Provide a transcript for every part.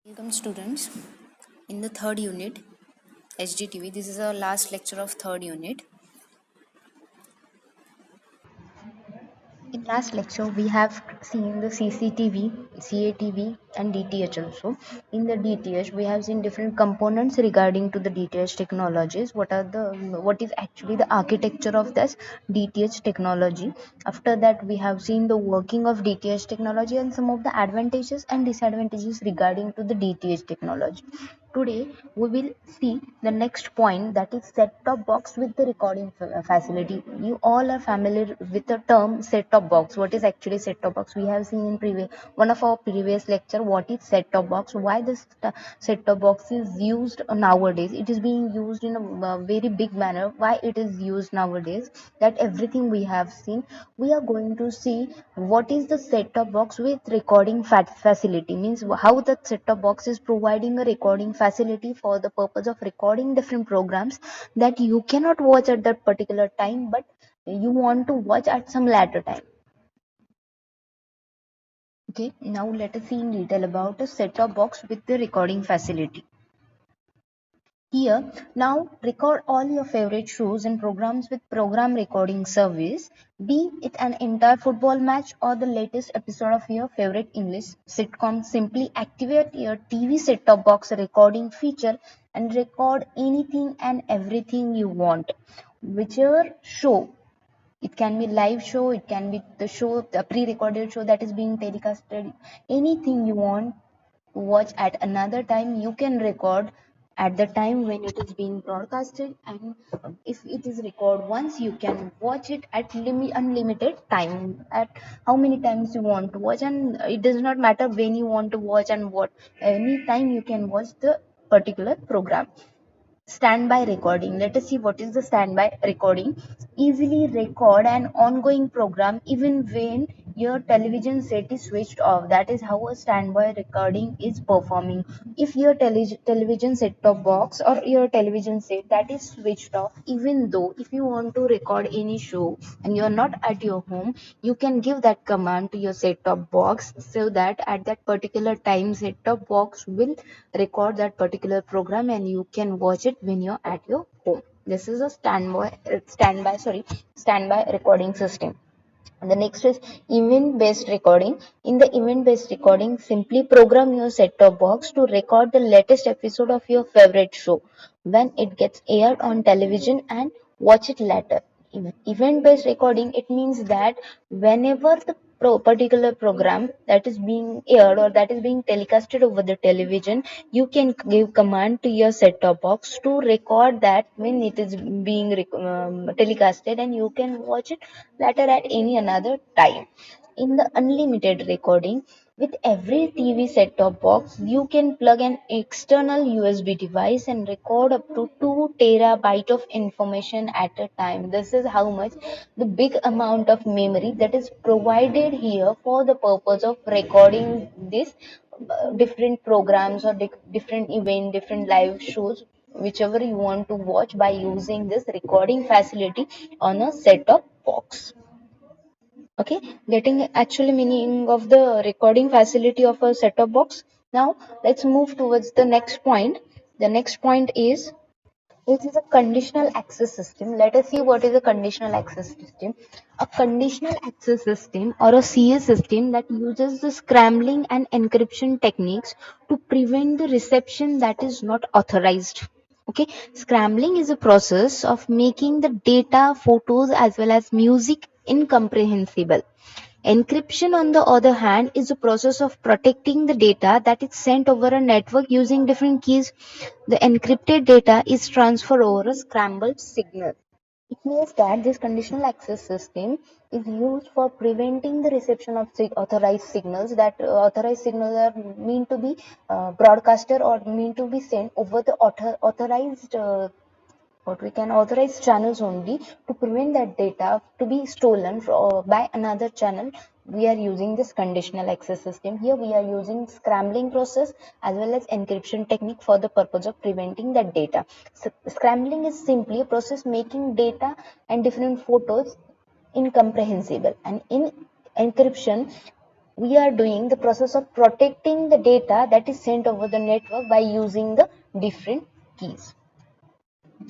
Welcome students in the third unit HDTV. This is our last lecture of third unit. In last lecture, we have seen the CCTV, CATV, and DTH also. In the DTH, we have seen different components regarding to the DTH technologies. What is actually the architecture of this DTH technology? After that, we have seen the working of DTH technology and some of the advantages and disadvantages regarding to the DTH technology. Today, we will see the next point, that is set-top box with the recording facility. You all are familiar with the term set-top box. What is actually set-top box? We have seen in previous one of our previous lecture what is set-top box, why this set-top box is used nowadays. It is being used in a very big manner. Why it is used nowadays? That everything we have seen. We are going to see what is the set-top box with recording facility, means how the set-top box is providing a recording facility for the purpose of recording different programs that you cannot watch at that particular time, but you want to watch at some later time. Okay, now let us see in detail about a set-top box with the recording facility. Here, now record all your favorite shows and programs with program recording service, be it an entire football match or the latest episode of your favorite English sitcom. Simply activate your TV set-top box recording feature and record anything and everything you want. Whichever show, it can be live show, it can be the show, the pre-recorded show that is being telecasted, anything you want to watch at another time, you can record at the time when it is being broadcasted, and if it is recorded once, you can watch it at unlimited time, at how many times you want to watch, and it does not matter when you want to watch and what, any time you can watch the particular program. Standby recording. Let us see what is the standby recording. Easily record an ongoing program even when your television set is switched off. That is how a standby recording is performing. If your television set top box or your television set that is switched off, even though if you want to record any show and you are not at your home, you can give that command to your set top box, so that at that particular time set top box will record that particular program and you can watch it when you're at your home. This is a standby recording system. And the next is event based recording. In the event based recording, simply program your set top box to record the latest episode of your favorite show when it gets aired on television and watch it later. Event based recording, it means that whenever the particular program that is being aired or that is being telecasted over the television, you can give command to your set top box to record that when it is being telecasted, and you can watch it later at any another time. In the unlimited recording, with every TV set-top box, you can plug an external USB device and record up to 2 terabyte of information at a time. This is how much the big amount of memory that is provided here for the purpose of recording this different programs or different event, different live shows, whichever you want to watch, by using this recording facility on a set-top box. Okay, getting actually meaning of the recording facility of a set-top box. Now let's move towards the next point. The next point is, this is a conditional access system. Let us see what is a conditional access system. A conditional access system, or a CS system, that uses the scrambling and encryption techniques to prevent the reception that is not authorized. Okay, scrambling is a process of making the data, photos, as well as music incomprehensible. Encryption, on the other hand, is a process of protecting the data that is sent over a network using different keys. The encrypted data is transferred over a scrambled signal. It means that this conditional access system is used for preventing the reception of authorized signals. That authorized signals are mean to be broadcaster or mean to be sent over the authorized what we can authorize channels only, to prevent that data to be stolen by another channel. We are using this conditional access system. Here we are using scrambling process as well as encryption technique for the purpose of preventing that data. So, scrambling is simply a process making data and different photos incomprehensible, and in encryption, we are doing the process of protecting the data that is sent over the network by using the different keys.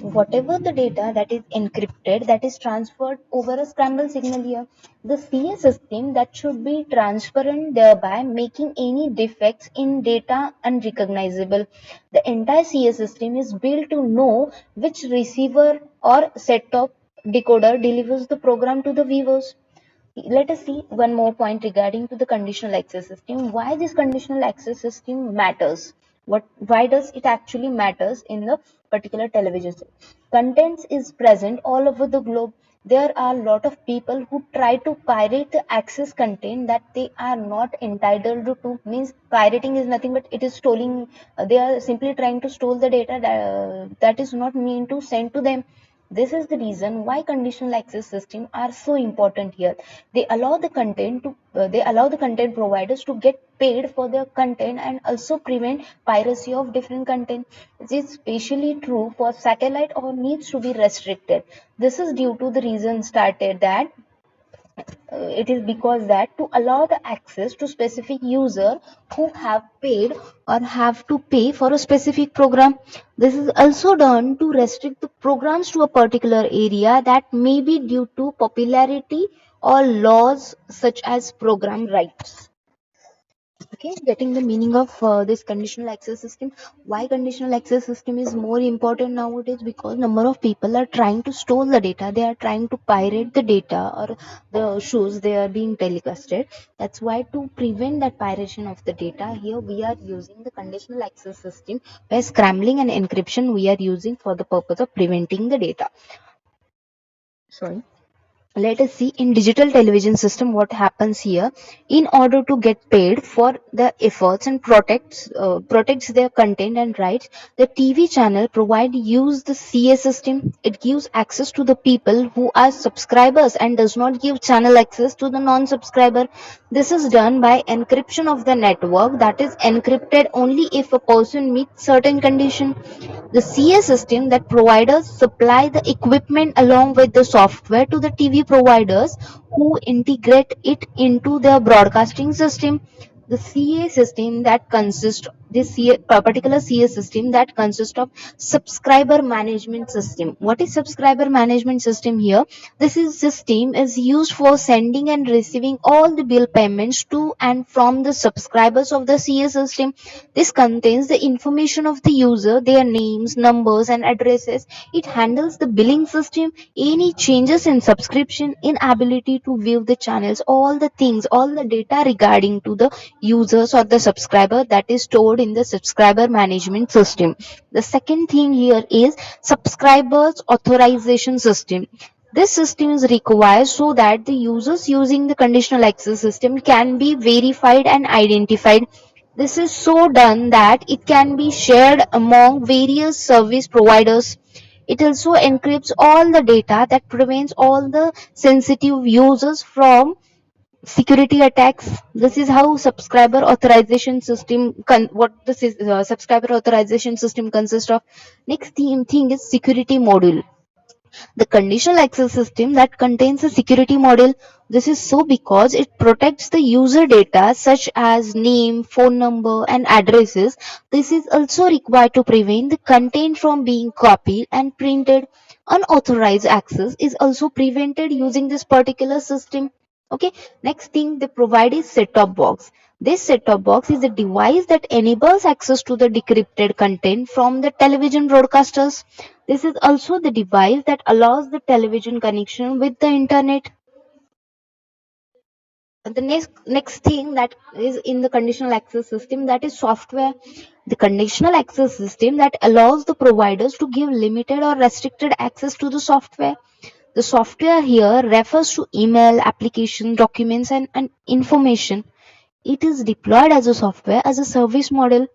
Whatever the data that is encrypted, that is transferred over a scramble signal here. The CA system that should be transparent, thereby making any defects in data unrecognizable. The entire CA system is built to know which receiver or set-top decoder delivers the program to the viewers. Let us see one more point regarding to the conditional access system. Why this conditional access system matters? Why does it actually matters in the particular television set? Contents is present all over the globe. There are a lot of people who try to pirate the access content that they are not entitled to. Means pirating is nothing but it is stealing. They are simply trying to steal the data that is not meant to send to them. This is the reason why conditional access systems are so important here. They allow the content providers to get paid for their content and also prevent piracy of different content. This is especially true for satellite or needs to be restricted. This is due to the reason started that it is because that to allow the access to specific user who have paid or have to pay for a specific program. This is also done to restrict the programs to a particular area that may be due to popularity or laws such as program rights. Okay, getting the meaning of this conditional access system. Why conditional access system is more important nowadays? Because number of people are trying to store the data, they are trying to pirate the data or the shows they are being telecasted. That's why to prevent that piracy of the data, here we are using the conditional access system, where scrambling and encryption we are using for the purpose of preventing the data. Sorry. Let us see in digital television system what happens here. In order to get paid for the efforts and protects their content and rights, the TV channel provide use the CA system. It gives access to the people who are subscribers and does not give channel access to the non-subscriber. This is done by encryption of the network, that is encrypted only if a person meets certain condition. The CA system that providers supply the equipment along with the software to the TV providers who integrate it into their broadcasting system. The CA system that consists this particular CA system that consists of subscriber management system. What is subscriber management system here? This is system is used for sending and receiving all the bill payments to and from the subscribers of the CA system. This contains the information of the user, their names, numbers, and addresses. It handles the billing system, any changes in subscription, inability to view the channels, all the things, all the data regarding to the users or the subscriber that is stored in the subscriber management system. The second thing here is subscribers authorization system. This system is required so that the users using the conditional access system can be verified and identified. This is so done that it can be shared among various service providers. It also encrypts all the data that prevents all the sensitive users from security attacks. This is how subscriber authorization system subscriber authorization system consists of. Next thing is security module. The conditional access system that contains a security model. This is so because it protects the user data such as name, phone number, and addresses. This is also required to prevent the content from being copied and printed. Unauthorized access is also prevented using this particular system. Okay, next thing they provide is set-top box. This set-top box is a device that enables access to the decrypted content from the television broadcasters. This is also the device that allows the television connection with the internet. The next thing that is in the conditional access system, that is software. The conditional access system that allows the providers to give limited or restricted access to the software. The software here refers to email, application, documents, and information. It is deployed as a software as a service model.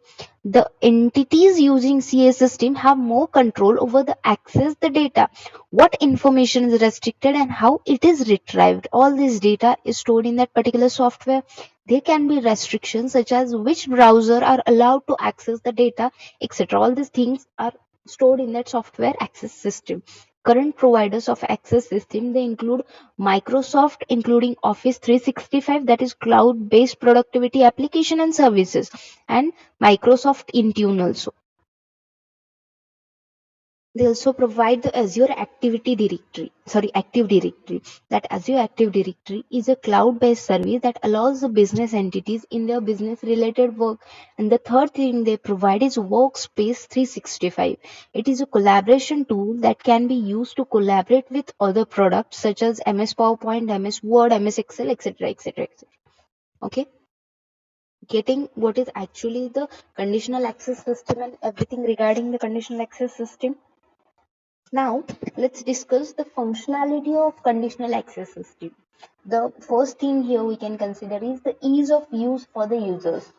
The entities using CA system have more control over the access the data, what information is restricted and how it is retrieved. All this data is stored in that particular software. There can be restrictions such as which browser are allowed to access the data, etc. All these things are stored in that software access system. Current providers of access system, they include Microsoft, including Office 365, that is cloud based productivity application and services, and Microsoft Intune also. They also provide the Azure Active Directory. That Azure Active Directory is a cloud-based service that allows the business entities in their business-related work. And the third thing they provide is Workspace 365. It is a collaboration tool that can be used to collaborate with other products such as MS PowerPoint, MS Word, MS Excel, etc., etc., etc. Okay, getting what is actually the conditional access system and everything regarding the conditional access system. Now, let's discuss the functionality of conditional access system. The first thing here we can consider is the ease of use for the users.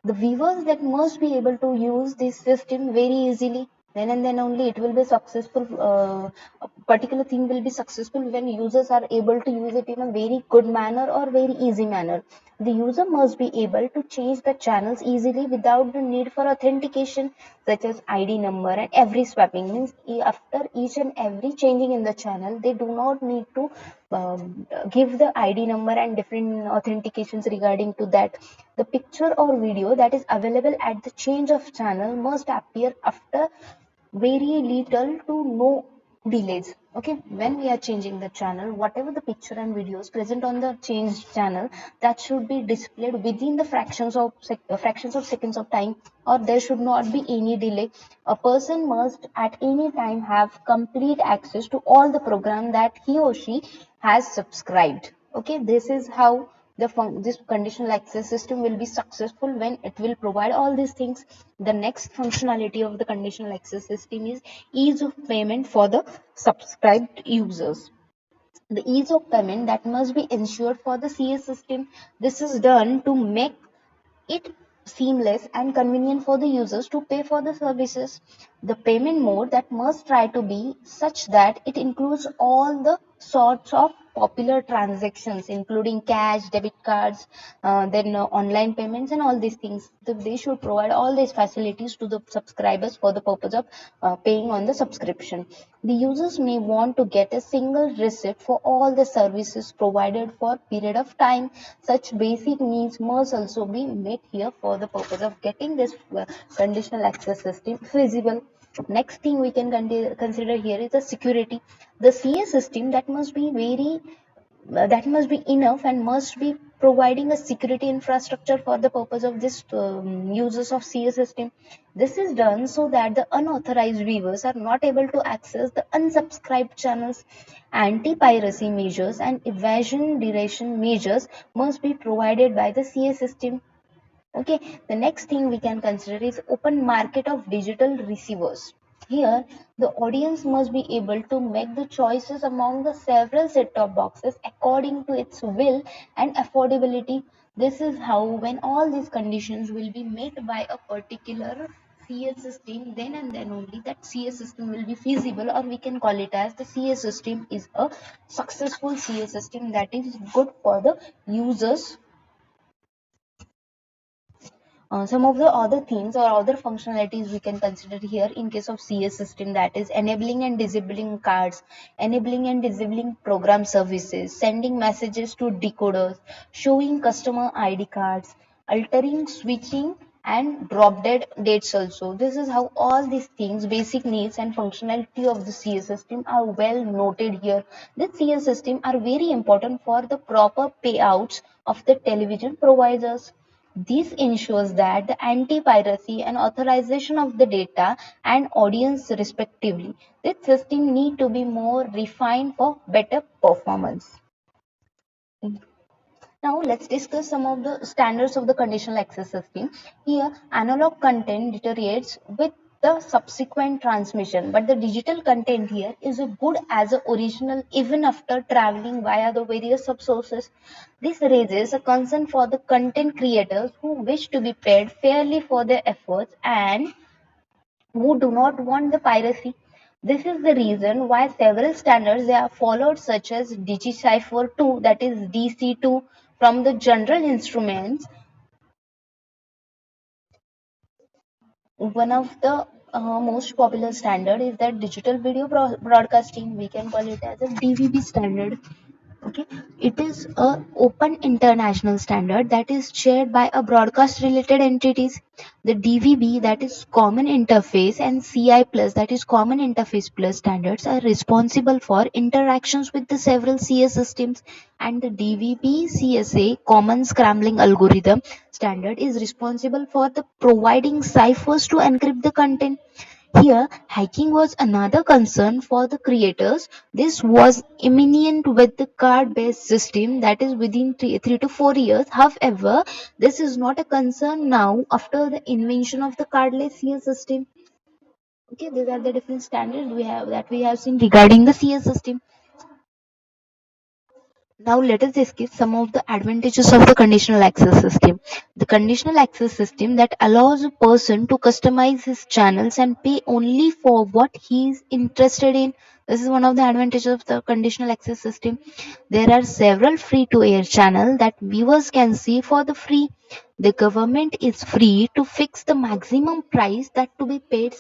The viewers that must be able to use this system very easily, then and then only it will be successful. A particular thing will be successful when users are able to use it in a very good manner or very easy manner. The user must be able to change the channels easily without the need for authentication, such as ID number, and every swapping means after each and every changing in the channel, they do not need to give the ID number and different authentications regarding to that. The picture or video that is available at the change of channel must appear after very little to no delays. Okay, when we are changing the channel, whatever the picture and videos present on the changed channel, that should be displayed within the fractions of seconds of time, or there should not be any delay. A person must at any time have complete access to all the program that he or she has subscribed. Okay, this is how this conditional access system will be successful when it will provide all these things. The next functionality of the conditional access system is ease of payment for the subscribed users. The ease of payment that must be ensured for the CS system. This is done to make it seamless and convenient for the users to pay for the services. The payment mode that must try to be such that it includes all the sorts of popular transactions, including cash, debit cards, then online payments, and all these things. They should provide all these facilities to the subscribers for the purpose of paying on the subscription. The users may want to get a single receipt for all the services provided for period of time. Such basic needs must also be met here for the purpose of getting this conditional access system feasible. Next thing we can consider here is the security. The CS system that must be enough and must be providing a security infrastructure for the purpose of this users of CS system. This is done so that the unauthorized viewers are not able to access the unsubscribed channels. Anti-piracy measures and evasion duration measures must be provided by the CS system. Okay, the next thing we can consider is open market of digital receivers. Here, the audience must be able to make the choices among the several set-top boxes according to its will and affordability. This is how, when all these conditions will be met by a particular CS system, then and then only that CS system will be feasible, or we can call it as the CS system is a successful CS system that is good for the users. Some of the other things or other functionalities we can consider here in case of CS system, that is enabling and disabling cards, enabling and disabling program services, sending messages to decoders, showing customer ID cards, altering, switching, and drop dead dates also. This is how all these things, basic needs and functionality of the CS system are well noted here. The CS system are very important for the proper payouts of the television providers. This ensures that the anti-piracy and authorization of the data and audience respectively. This system need to be more refined for better performance. Now let's discuss some of the standards of the conditional access system. Here, analog content deteriorates with the subsequent transmission, but the digital content here is as good as the original even after traveling via the various subsources. This raises a concern for the content creators who wish to be paid fairly for their efforts and who do not want the piracy. This is the reason why several standards they are followed, such as DigiCipher 2, that is DC2, from the general instruments. One of the most popular standard is that digital video broadcasting. We can call it as a DVB standard. Okay, it is a open international standard that is shared by a broadcast related entities. The DVB, that is common interface, and CI plus, that is common interface plus standards, are responsible for interactions with the several CS systems, and the DVB CSA common scrambling algorithm standard is responsible for the providing ciphers to encrypt the content. Here, hacking was another concern for the creators. This was imminent with the card-based system, that is within 3 to 4 years. However, this is not a concern now after the invention of the cardless CS system. Okay, these are the different standards we have seen regarding the CS system. Now let us discuss some of the advantages of the conditional access system. The conditional access system that allows a person to customize his channels and pay only for what he is interested in. This is one of the advantages of the conditional access system. There are several free to air channels that viewers can see for the free. The government is free to fix the maximum price that to be paid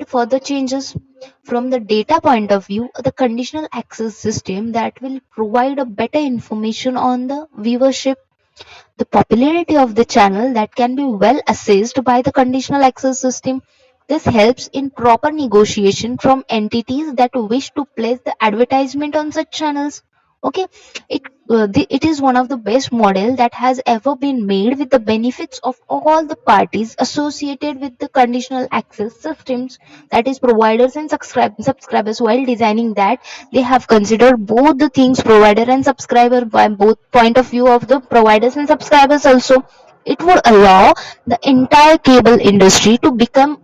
for the changes. From the data point of view, the conditional access system that will provide a better information on the viewership. The popularity of the channel that can be well assessed by the conditional access system. This helps in proper negotiation from entities that wish to place the advertisement on such channels. Okay, it is one of the best model that has ever been made with the benefits of all the parties associated with the conditional access systems, that is providers and subscribers. While designing that, they have considered both the things, provider and subscriber, by both point of view of the providers and subscribers also. It would allow the entire cable industry to become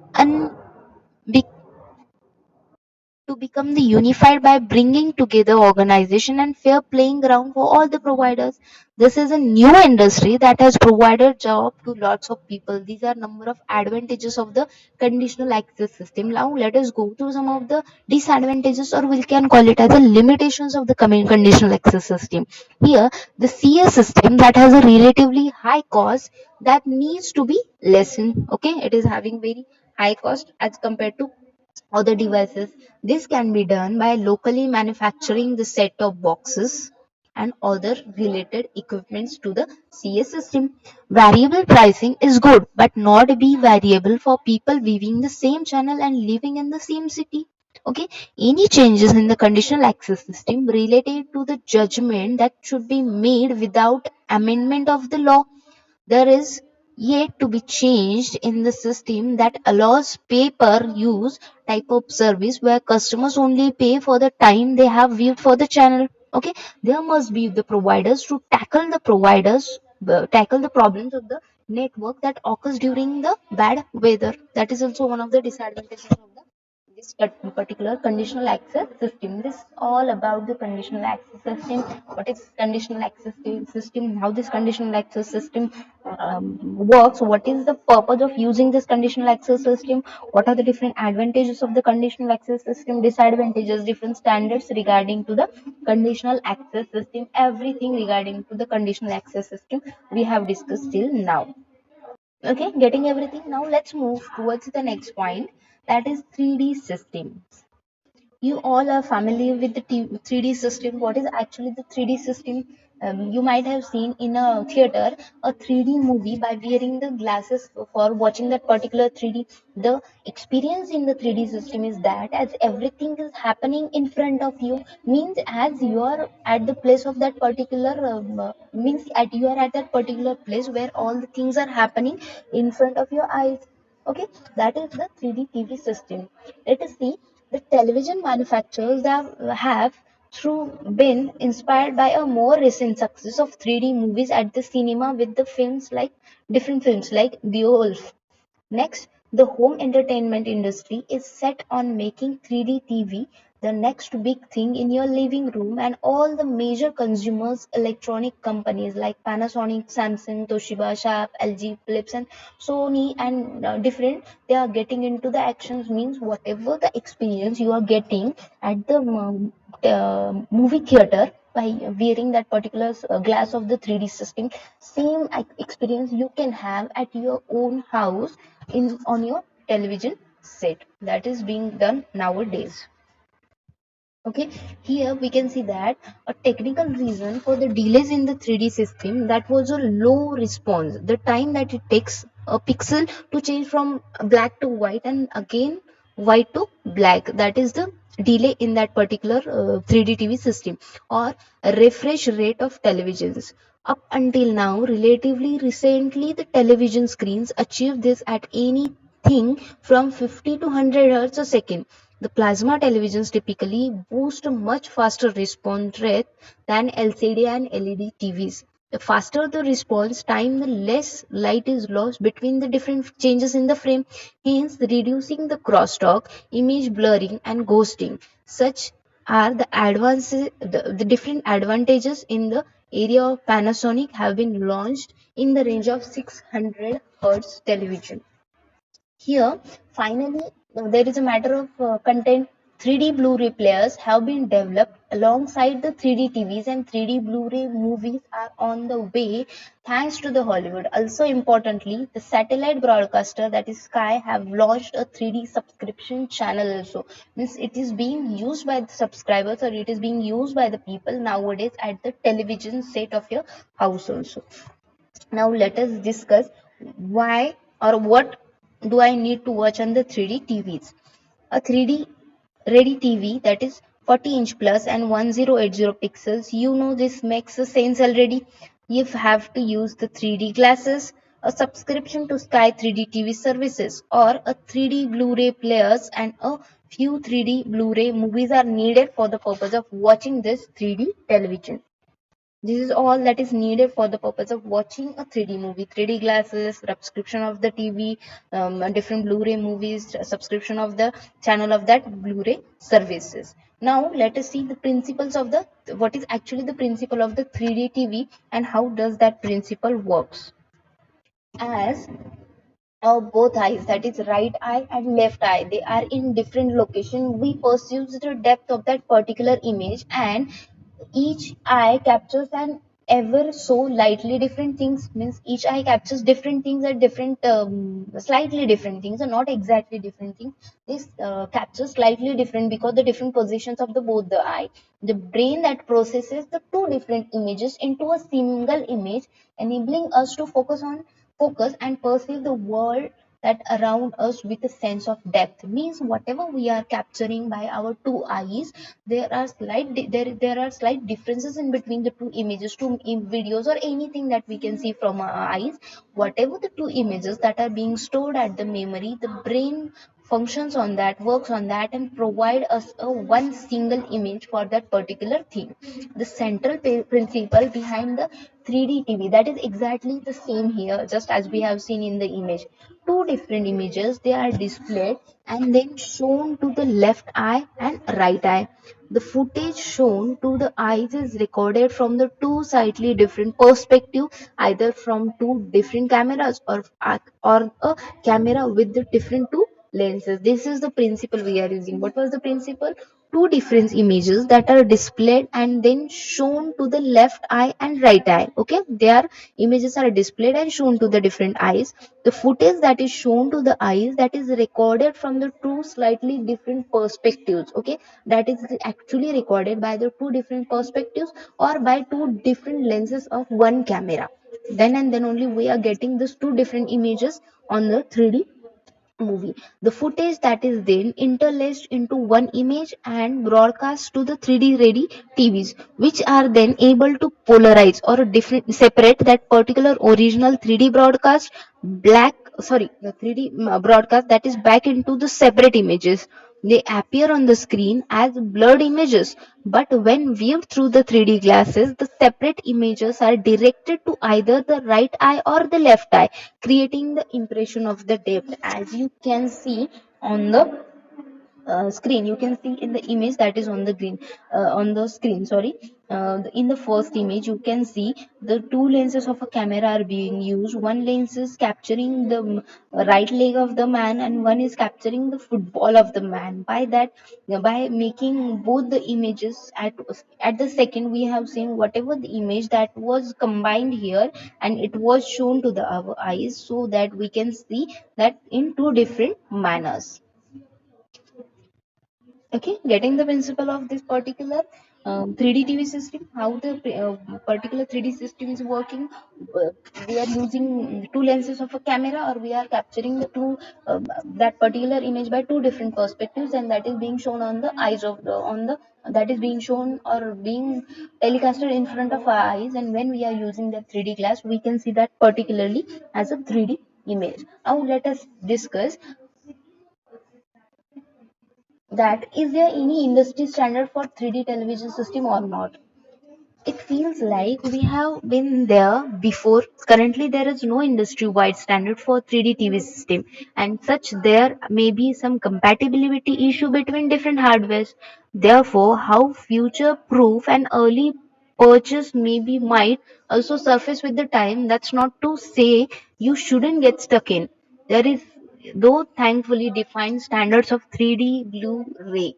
the unified by bringing together organization and fair playing ground for all the providers. This is a new industry that has provided job to lots of people. These are number of advantages of the conditional access system. Now let us go through some of the disadvantages, or we can call it as the limitations of the conditional access system. Here, the CS system that has a relatively high cost that needs to be lessened. Okay, it is having very high cost as compared to other devices. This can be done by locally manufacturing the set of boxes and other related equipments to the CS system. Variable pricing is good, but not be variable for people viewing the same channel and living in the same city. Okay, any changes in the conditional access system related to the judgment that should be made without amendment of the law. There is yet to be changed in the system that allows pay per use type of service where customers only pay for the time they have viewed for the channel. Okay, there must be the providers to tackle the problems of the network that occurs during the bad weather. That is also one of the disadvantages of the this particular conditional access system. This is all about the conditional access system. What is conditional access system? How this conditional access system works? What is the purpose of using this conditional access system? What are the different advantages of the conditional access system? Disadvantages, different standards regarding to the conditional access system. Everything regarding to the conditional access system we have discussed till now. Okay, getting everything. Now let's move towards the next point, that is 3D systems. You all are familiar with the 3D system. What is actually the 3D system? You might have seen in a theater a 3D movie by wearing the glasses for watching that particular 3D. The experience in the 3D system is that as everything is happening in front of you, means as you are at the place of that particular means at you are at that particular place where all the things are happening in front of your eyes. Okay, that is the 3D TV system. Let us see, the television manufacturers have through been inspired by a more recent success of 3D movies at the cinema with the films like different films like Beowulf. Next, the home entertainment industry is set on making 3D TV the next big thing in your living room, and all the major consumers electronic companies like Panasonic, Samsung, Toshiba, Sharp, LG, Philips and Sony and different, they are getting into the actions. Means whatever the experience you are getting at the movie theater by wearing that particular glass of the 3D system, same experience you can have at your own house in on your television set. That is being done nowadays. Okay, here we can see that a technical reason for the delays in the 3D system, that was a low response. The time that it takes a pixel to change from black to white and again white to black, that is the delay in that particular 3D TV system. Or a refresh rate of televisions. Up until now, relatively recently, the television screens achieve this at anything from 50 to 100 hertz a second. The plasma televisions typically boast a much faster response rate than LCD and LED TVs. The faster the response time, the less light is lost between the different changes in the frame, hence reducing the crosstalk, image blurring, and ghosting. Such are the advances, the different advantages in the area of Panasonic have been launched in the range of 600 hertz television. Here, finally, there is a matter of content. 3D Blu-ray players have been developed alongside the 3D TVs, and 3D Blu-ray movies are on the way thanks to the Hollywood. Also importantly, the satellite broadcaster, that is Sky, have launched a 3D subscription channel also. Means it is being used by the subscribers, or it is being used by the people nowadays at the television set of your house also. Now let us discuss why or what do I need to watch on the 3D TVs. A 3D ready TV, that is 40-inch plus and 1080 pixels. You know this makes a sense already. You have to use the 3D glasses, a subscription to Sky 3D TV services, or a 3D Blu-ray players, and a few 3D Blu-ray movies are needed for the purpose of watching this 3D television. This is all that is needed for the purpose of watching a 3D movie. 3D glasses, subscription of the TV, different Blu-ray movies, subscription of the channel of that Blu-ray services. Now let us see the principles of the, what is actually the principle of the 3D TV and how does that principle works. As both eyes, that is right eye and left eye, they are in different location, we perceive the depth of that particular image, and each eye captures an ever so lightly different things. Means each eye captures different things at different slightly different things, and not exactly different things. This captures slightly different because the different positions of the both the eye, the brain that processes the two different images into a single image, enabling us to focus and perceive the world that around us with a sense of depth. Means whatever we are capturing by our two eyes, there are slight differences in between the two images, videos, or anything that we can see from our eyes. Whatever the two images that are being stored at the memory, the brain functions on that, works on that, and provide us a one single image for that particular thing. The central principle behind the 3D TV, that is exactly the same here, just as we have seen in the image. Two different images, they are displayed and then shown to the left eye and right eye. The footage shown to the eyes is recorded from the two slightly different perspectives, either from two different cameras, or a camera with the different two lenses. This is the principle we are using. What was the principle? Two different images that are displayed and then shown to the left eye and right eye. Okay, their images are displayed and shown to the different eyes. The footage that is shown to the eyes, that is recorded from the two slightly different perspectives. Okay, that is actually recorded by the two different perspectives or by two different lenses of one camera. Then and then only we are getting these two different images on the 3D movie. The footage that is then interlaced into one image and broadcast to the 3D ready TVs, which are then able to polarize or different separate that particular original 3D broadcast the 3D broadcast, that is back into the separate images. They appear on the screen as blurred images, but when viewed through the 3D glasses, the separate images are directed to either the right eye or the left eye, creating the impression of the depth. As you can see on the screen, you can see in the image that is on the screen, sorry. in the first image you can see the two lenses of a camera are being used. One lens is capturing the right leg of the man, and one is capturing the football of the man. By that, by making both the images at the second, we have seen whatever the image that was combined here, and it was shown to the our eyes, so that we can see that in two different manners. Okay, getting the principle of this particular 3D TV system, how the particular 3D system is working. uh, we are using two lenses of a camera, or we are capturing the two that particular image by two different perspectives, and that is being shown on the eyes of the on the that is being shown or being telecasted in front of our eyes. And when we are using the 3D glass, we can see that particularly as a 3D image. Now let us discuss that is there any industry standard for 3D television system or not. It feels like we have been there before. Currently, there is no industry-wide standard for 3D TV system, and such there may be some compatibility issue between different hardwares. Therefore, how future-proof and early purchase maybe might also surface with the time. That's not to say you shouldn't get stuck in. There is, though, thankfully defined standards of 3D Blu-ray,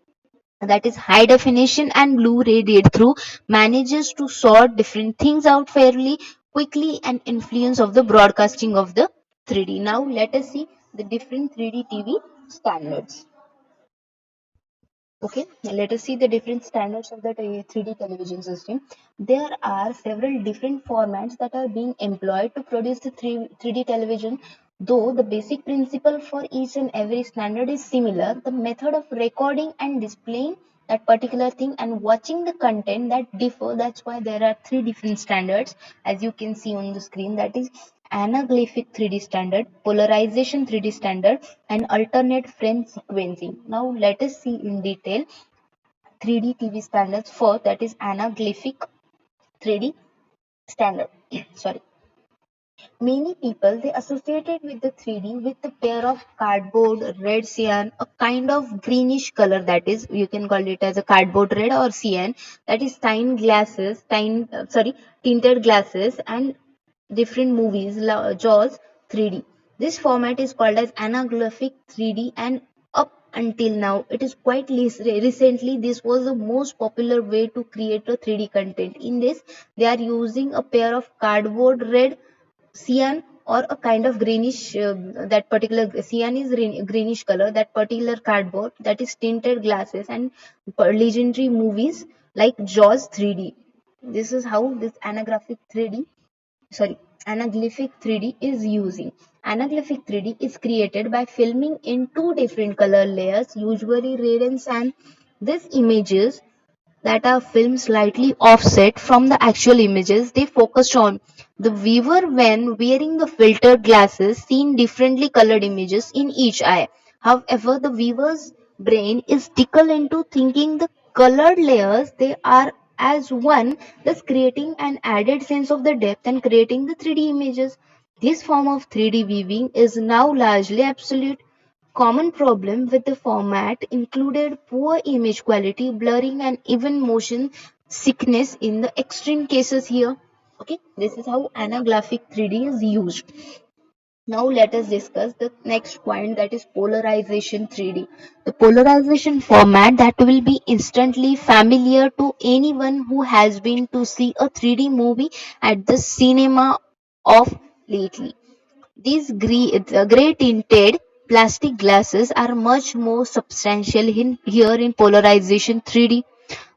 that is high definition and Blu-ray read through, manages to sort different things out fairly quickly and influence of the broadcasting of the 3D. Now let us see the different 3D TV standards. Okay, let us see the different standards of the 3D television system. There are several different formats that are being employed to produce the 3D television. Though the basic principle for each and every standard is similar, the method of recording and displaying that particular thing and watching the content that differ. That's why there are three different standards, as you can see on the screen. That is anaglyphic 3D standard, polarization 3D standard, and alternate frame sequencing. Now let us see in detail 3D TV standards. First, that is anaglyphic 3D standard. Sorry. Many people they associated with the 3D with a pair of cardboard red cyan, a kind of greenish color, that is you can call it as a cardboard red or cyan, that is tinted glasses and different movies, Jaws 3D. This format is called as anaglyphic 3D, and up until now, it is quite recently, this was the most popular way to create a 3D content. In this, they are using a pair of cardboard red, cyan, or a kind of greenish, that particular cyan is greenish color, that particular cardboard, that is tinted glasses, and legendary movies like Jaws 3D. This is how this sorry, anaglyphic 3D is using. Anaglyphic 3D is created by filming in two different color layers, usually red and cyan. These images that are filmed slightly offset from the actual images they focused on. The viewer, when wearing the filtered glasses, seen differently colored images in each eye. However, the viewer's brain is tickled into thinking the colored layers they are as one, thus creating an added sense of the depth and creating the 3D images. This form of 3D viewing is now largely obsolete. Common problem with the format included poor image quality, blurring, and even motion sickness in the extreme cases here. Okay, this is how anaglyphic 3D is used. Now let us discuss the next point, that is polarization 3D. The polarization format that will be instantly familiar to anyone who has been to see a 3D movie at the cinema of lately. These gray tinted plastic glasses are much more substantial here in polarization 3D.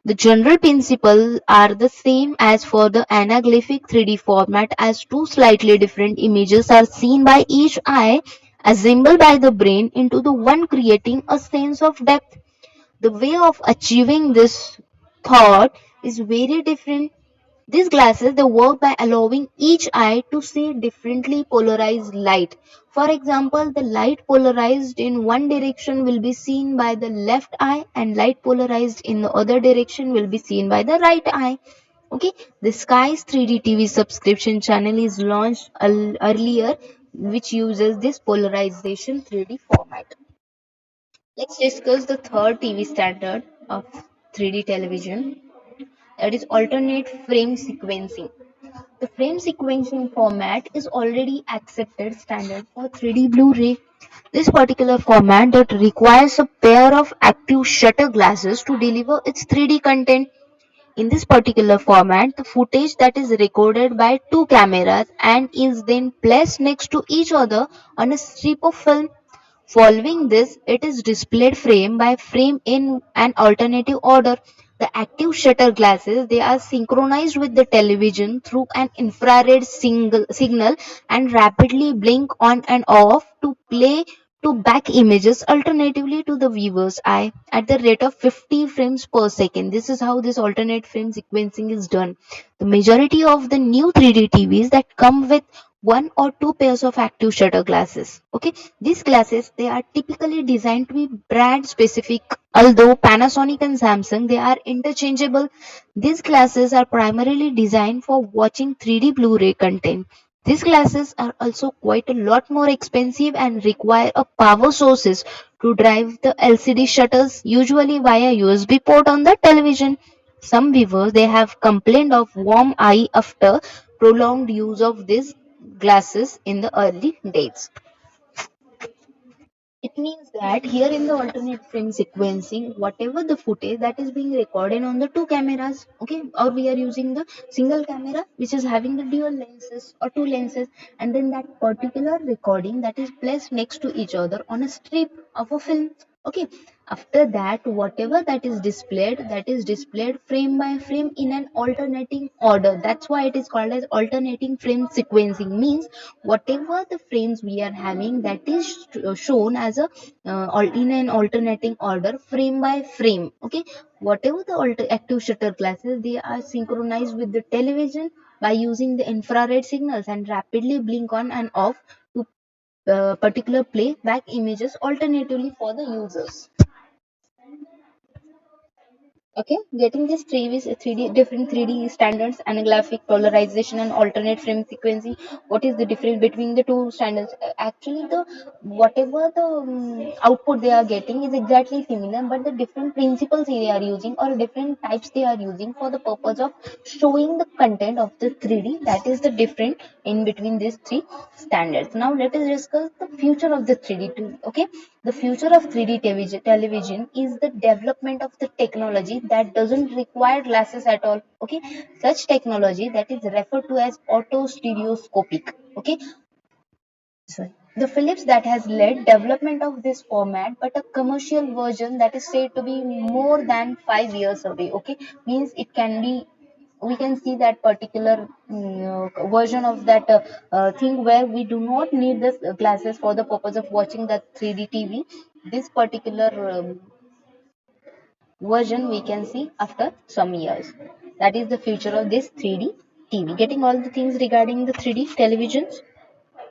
The general principles are the same as for the anaglyphic 3D format, as two slightly different images are seen by each eye, assembled by the brain into the one, creating a sense of depth. The way of achieving this thought is very different. These glasses they work by allowing each eye to see differently polarized light. For example, the light polarized in one direction will be seen by the left eye, and light polarized in the other direction will be seen by the right eye. Okay, the Sky's 3D TV subscription channel is launched earlier, which uses this polarization 3D format. Let's discuss the third TV standard of 3D television. that is alternate frame sequencing. The frame sequencing format is already accepted standard for 3D Blu-ray. This particular format that requires a pair of active shutter glasses to deliver its 3D content. In this particular format, the footage that is recorded by two cameras and is then placed next to each other on a strip of film. Following this, it is displayed frame by frame in an alternative order. The active shutter glasses they are synchronized with the television through an infrared signal and rapidly blink on and off to play to back images alternatively to the viewer's eye at the rate of 50 frames per second. This is how this alternate frame sequencing is done. The majority of the new 3D TVs that come with one or two pairs of active shutter glasses. Okay, these glasses they are typically designed to be brand specific. Although Panasonic and Samsung they are interchangeable, these glasses are primarily designed for watching 3D Blu-ray content. These glasses are also quite a lot more expensive and require a power sources to drive the LCD shutters, usually via USB port on the television. Some viewers they have complained of warm eye after prolonged use of these glasses in the early days. It means that here in the alternate frame sequencing, whatever the footage that is being recorded on the two cameras, okay, or we are using the single camera which is having the dual lenses or two lenses, and then that particular recording that is placed next to each other on a strip of a film. Okay, after that, whatever that is displayed frame by frame in an alternating order. That's why it is called as alternating frame sequencing. Means whatever the frames we are having that is shown as a in an alternating order frame by frame. Okay, whatever the active shutter glasses they are synchronized with the television by using the infrared signals and rapidly blink on and off to particular play back images alternatively for the users. Okay, getting this 3D different 3D standards, anaglyphic polarization and alternate frame sequencing. What is the difference between the two standards? Actually, the whatever the output they are getting is exactly similar, but the different principles they are using or different types they are using for the purpose of showing the content of the 3D. That is the difference in between these three standards. Now let us discuss the future of the 3D tool. Okay, the future of 3D television is the development of the technology that doesn't require glasses at all. Okay, such technology that is referred to as auto stereoscopic. Okay, sorry. The Philips that has led development of this format, but a commercial version that is said to be more than 5 years away. Okay, means it can be we can see that particular version of that thing where we do not need this glasses for the purpose of watching the 3D TV. This particular version we can see after some years. That is the future of this 3D TV. Getting all the things regarding the 3D televisions.